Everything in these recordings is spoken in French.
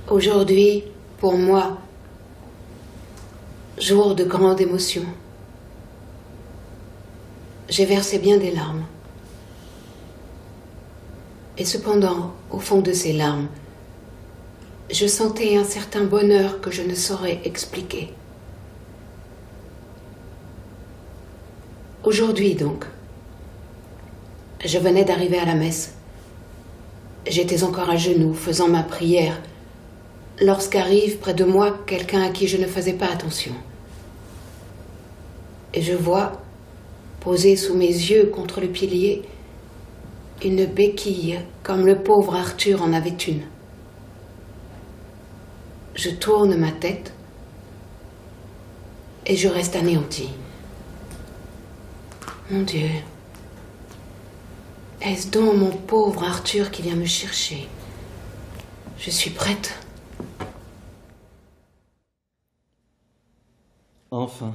Aujourd'hui, pour moi, jour de grande émotion. J'ai versé bien des larmes. Et cependant, au fond de ces larmes, je sentais un certain bonheur que je ne saurais expliquer. Aujourd'hui donc, je venais d'arriver à la messe. J'étais encore à genoux, faisant ma prière, lorsqu'arrive près de moi quelqu'un à qui je ne faisais pas attention. Et je vois, posée sous mes yeux contre le pilier, une béquille comme le pauvre Arthur en avait une. Je tourne ma tête et je reste anéantie. Mon Dieu, est-ce donc mon pauvre Arthur qui vient me chercher? Je suis prête. Enfin.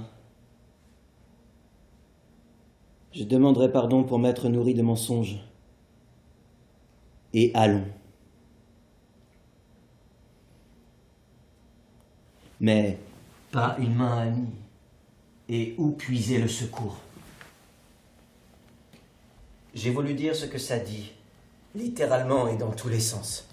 Je demanderai pardon pour m'être nourri de mensonges. Et allons. Mais pas une main amie. Et où puiser le secours? J'ai voulu dire ce que ça dit, littéralement et dans tous les sens.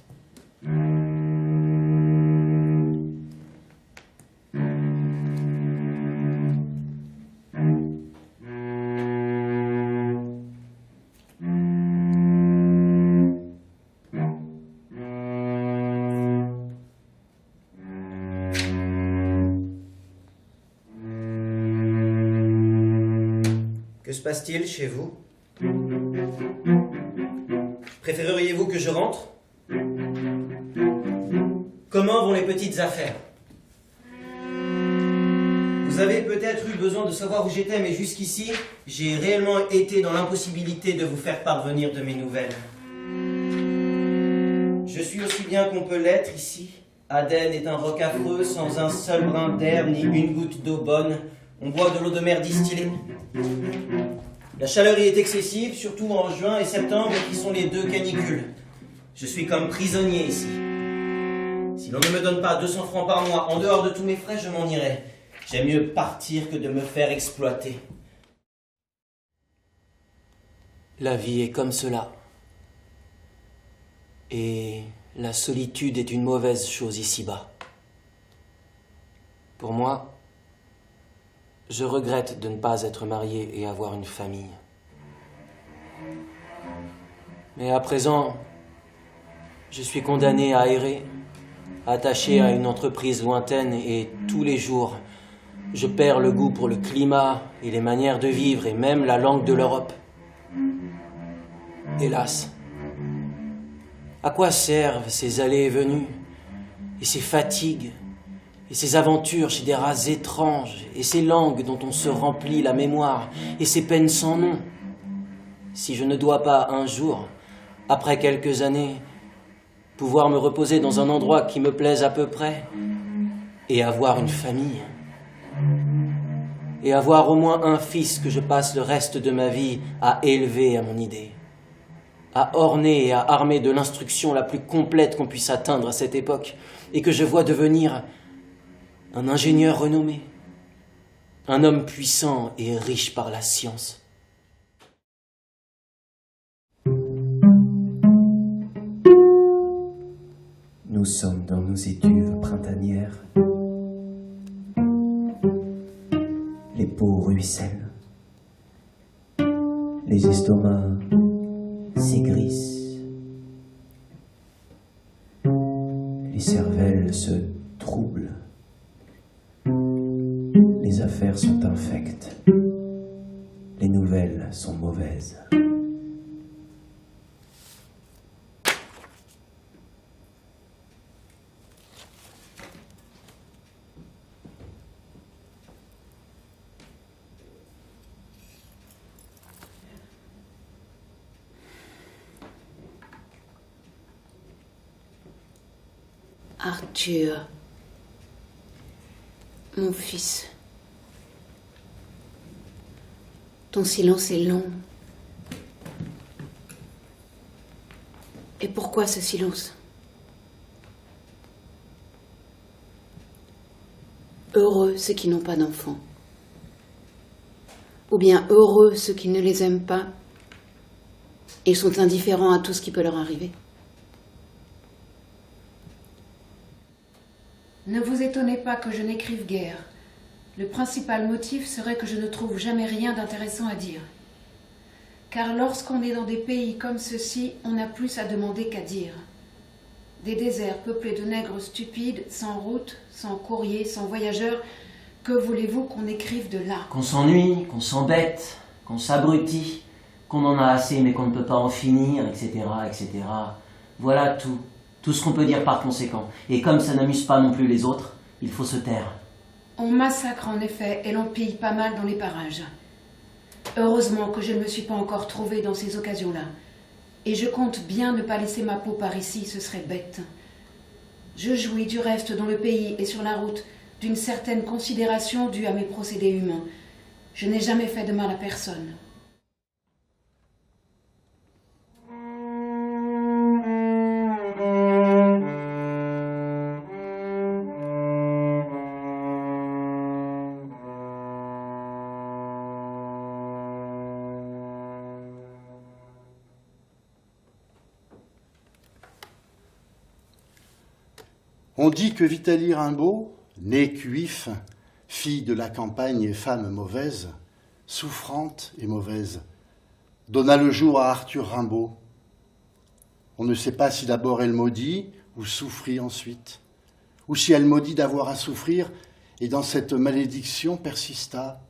Que se passe-t-il chez vous? Préféreriez-vous que je rentre? Comment vont les petites affaires? Vous avez peut-être eu besoin de savoir où j'étais, mais jusqu'ici, j'ai réellement été dans l'impossibilité de vous faire parvenir de mes nouvelles. Je suis aussi bien qu'on peut l'être ici. Aden est un roc affreux, sans un seul brin d'herbe ni une goutte d'eau bonne. On boit de l'eau de mer distillée. La chaleur y est excessive, surtout en juin et septembre, qui sont les deux canicules. Je suis comme prisonnier ici. Si l'on ne me donne pas 200 francs par mois, en dehors de tous mes frais, je m'en irai. J'aime mieux partir que de me faire exploiter. La vie est comme cela. Et la solitude est une mauvaise chose ici-bas. Pour moi, je regrette de ne pas être marié et avoir une famille. Mais à présent, je suis condamné à errer, attaché à une entreprise lointaine et tous les jours, je perds le goût pour le climat et les manières de vivre et même la langue de l'Europe. Hélas, à quoi servent ces allées et venues et ces fatigues et ces aventures chez des races étranges, et ces langues dont on se remplit la mémoire, et ces peines sans nom, si je ne dois pas un jour, après quelques années, pouvoir me reposer dans un endroit qui me plaise à peu près, et avoir une famille, et avoir au moins un fils que je passe le reste de ma vie à élever à mon idée, à orner et à armer de l'instruction la plus complète qu'on puisse atteindre à cette époque, et que je vois devenir un ingénieur renommé, un homme puissant et riche par la science. Nous sommes dans nos étuves printanières. Les peaux ruissellent. Les estomacs s'aigrissent. Les cervelles se troublent. Les affaires sont infectes. Les nouvelles sont mauvaises. Arthur, mon fils, ton silence est long. Et pourquoi ce silence? Heureux ceux qui n'ont pas d'enfants. Ou bien heureux ceux qui ne les aiment pas. Ils sont indifférents à tout ce qui peut leur arriver. Ne vous étonnez pas que je n'écrive guère. Le principal motif serait que je ne trouve jamais rien d'intéressant à dire. Car lorsqu'on est dans des pays comme ceux-ci, on n'a plus à demander qu'à dire. Des déserts peuplés de nègres stupides, sans route, sans courrier, sans voyageurs, que voulez-vous qu'on écrive de là? Qu'on s'ennuie, qu'on s'embête, qu'on s'abrutit, qu'on en a assez mais qu'on ne peut pas en finir, etc., etc. Voilà tout. Tout ce qu'on peut dire par conséquent. Et comme ça n'amuse pas non plus les autres, il faut se taire. On massacre en effet et l'on pille pas mal dans les parages. Heureusement que je ne me suis pas encore trouvée dans ces occasions-là. Et je compte bien ne pas laisser ma peau par ici, ce serait bête. Je jouis du reste dans le pays et sur la route d'une certaine considération due à mes procédés humains. Je n'ai jamais fait de mal à personne. On dit que Vitalie Rimbaud, née Cuif, fille de la campagne et femme mauvaise, souffrante et mauvaise, donna le jour à Arthur Rimbaud. On ne sait pas si d'abord elle maudit ou souffrit ensuite, ou si elle maudit d'avoir à souffrir et dans cette malédiction persista,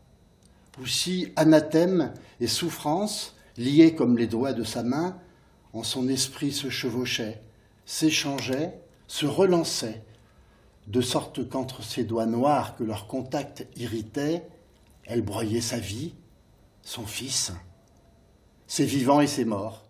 ou si anathème et souffrance, liés comme les doigts de sa main, en son esprit se chevauchaient, s'échangeaient, se relançaient, de sorte qu'entre ses doigts noirs que leur contact irritait, elle broyait sa vie, son fils, ses vivants et ses morts.